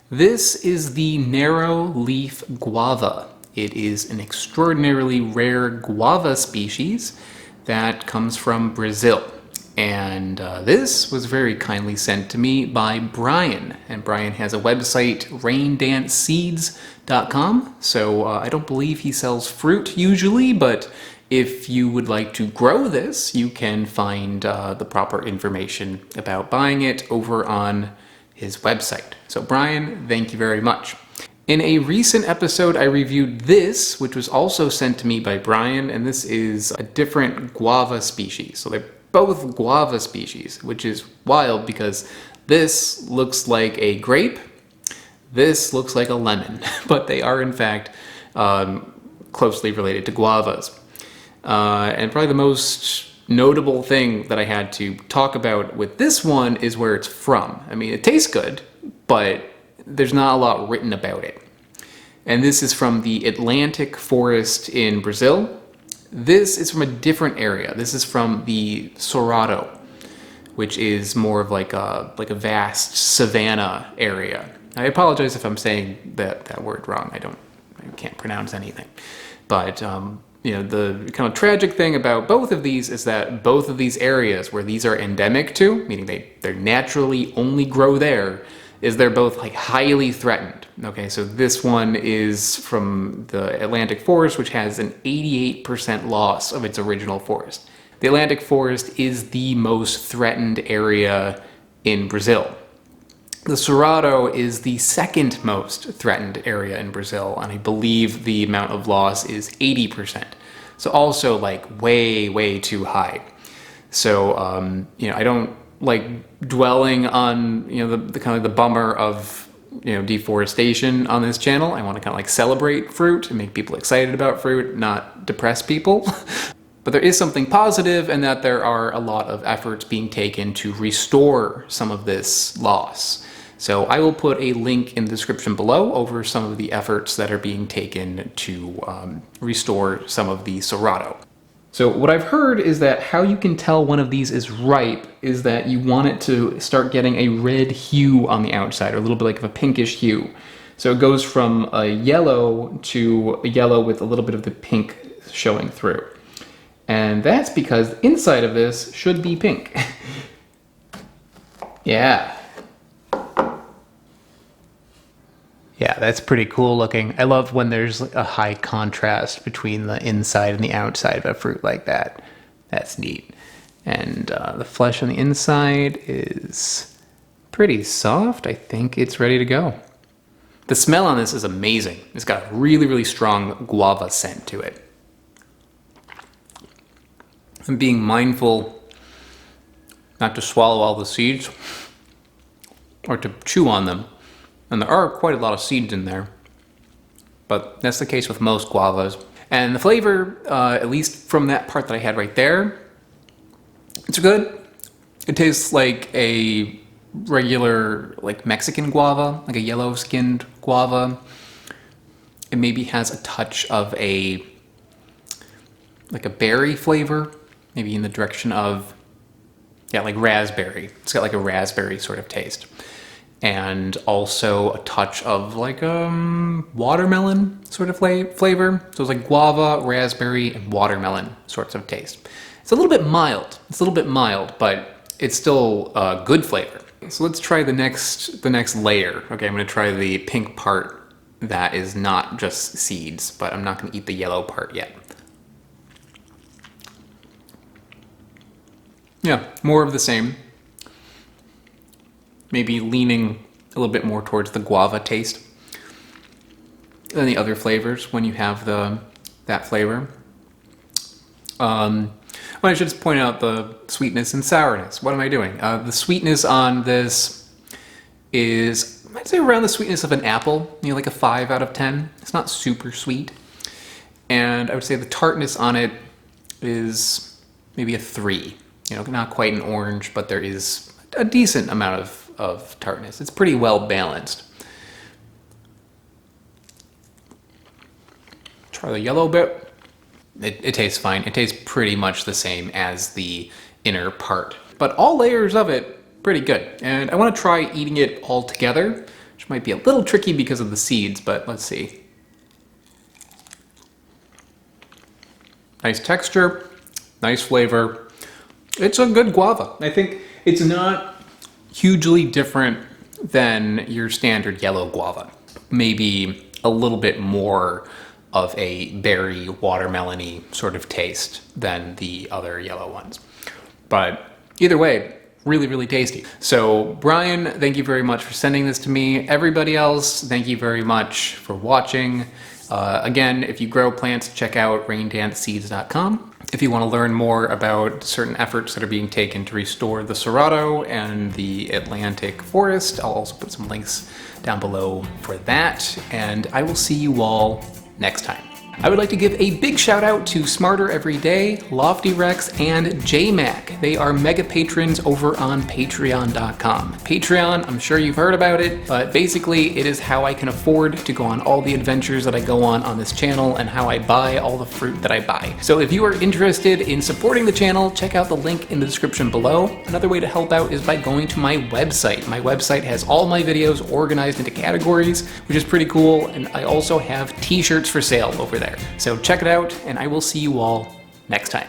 This is the narrow leaf guava. It is an extraordinarily rare guava species that comes from Brazil. And this was very kindly sent to me by Brian. And Brian has a website, raindanceseeds.com. So I don't believe he sells fruit usually, but if you would like to grow this, you can find the proper information about buying it over on his website. So Brian, thank you very much. In a recent episode, I reviewed this, which was also sent to me by Brian, and this is a different guava species. So they're both guava species, which is wild because this looks like a grape, this looks like a lemon, but they are in fact closely related to guavas. And probably the most notable thing that I had to talk about with this one is where it's from. I mean, it tastes good, but there's not a lot written about it. And this is from the Atlantic forest in Brazil. This is from a different area. This is from the Cerrado, which is more of like a vast savanna area. I apologize if I'm saying that word wrong. I can't pronounce anything. But you know, the kind of tragic thing about both of these is that both of these areas where these are endemic to, meaning they're naturally only grow there, is they're both like highly threatened. Okay, so this one is from the Atlantic forest, which has an 88% loss of its original forest. The Atlantic forest is the most threatened area in Brazil. The Cerrado is the second most threatened area in Brazil, and I believe the amount of loss is 80%. So also like way, way too high. So, you know, I don't like dwelling on, you know, the kind of the bummer of, you know, deforestation on this channel. I want to kind of like celebrate fruit and make people excited about fruit, not depress people. But there is something positive in that there are a lot of efforts being taken to restore some of this loss. So I will put a link in the description below over some of the efforts that are being taken to restore some of the Cerrado. So what I've heard is that how you can tell one of these is ripe is that you want it to start getting a red hue on the outside, or a little bit like of a pinkish hue. So it goes from a yellow to a yellow with a little bit of the pink showing through. And that's because the inside of this should be pink. Yeah. Yeah, that's pretty cool looking. I love when there's a high contrast between the inside and the outside of a fruit like that. That's neat. And the flesh on the inside is pretty soft. I think it's ready to go. The smell on this is amazing. It's got a really, really strong guava scent to it. I'm being mindful not to swallow all the seeds or to chew on them. And there are quite a lot of seeds in there, but that's the case with most guavas. And the flavor, at least from that part that I had right there, it's good. It tastes like a regular, like Mexican guava, like a yellow-skinned guava. It maybe has a touch of like a berry flavor, maybe in the direction of, yeah, like raspberry. It's got like a raspberry sort of taste. And also a touch of like watermelon sort of flavor. So it's like guava, raspberry, and watermelon sorts of taste. It's a little bit mild. But it's still a good flavor. So let's try the next layer. Okay, I'm gonna try the pink part that is not just seeds, but I'm not gonna eat the yellow part yet. Yeah, more of the same. Maybe leaning a little bit more towards the guava taste than the other flavors when you have that flavor. Well, I should just point out the sweetness and sourness. What am I doing? The sweetness on this is, I'd say around the sweetness of an apple, you know, like a 5 out of 10. It's not super sweet. And I would say the tartness on it is maybe a 3. You know, not quite an orange, but there is a decent amount of tartness. It's pretty well balanced. Try the yellow bit. It tastes fine. It tastes pretty much the same as the inner part. But all layers of it, pretty good. And I want to try eating it all together. which might be a little tricky because of the seeds, but let's see. Nice texture, nice flavor. It's a good guava. I think it's not hugely different than your standard yellow guava. Maybe a little bit more of a berry, watermelon-y sort of taste than the other yellow ones. But either way, really, really tasty. So Brian, thank you very much for sending this to me. Everybody else, thank you very much for watching. Again, if you grow plants, check out raindanceseeds.com. If you want to learn more about certain efforts that are being taken to restore the Cerrado and the Atlantic forest, I'll also put some links down below for that. And I will see you all next time. I would like to give a big shout out to Smarter Every Day, Loftyrex, and JMac. They are mega patrons over on patreon.com. Patreon, I'm sure you've heard about it, but basically it is how I can afford to go on all the adventures that I go on this channel and how I buy all the fruit that I buy. So if you are interested in supporting the channel, check out the link in the description below. Another way to help out is by going to my website. My website has all my videos organized into categories, which is pretty cool, and I also have t-shirts for sale over there. So check it out, and I will see you all next time.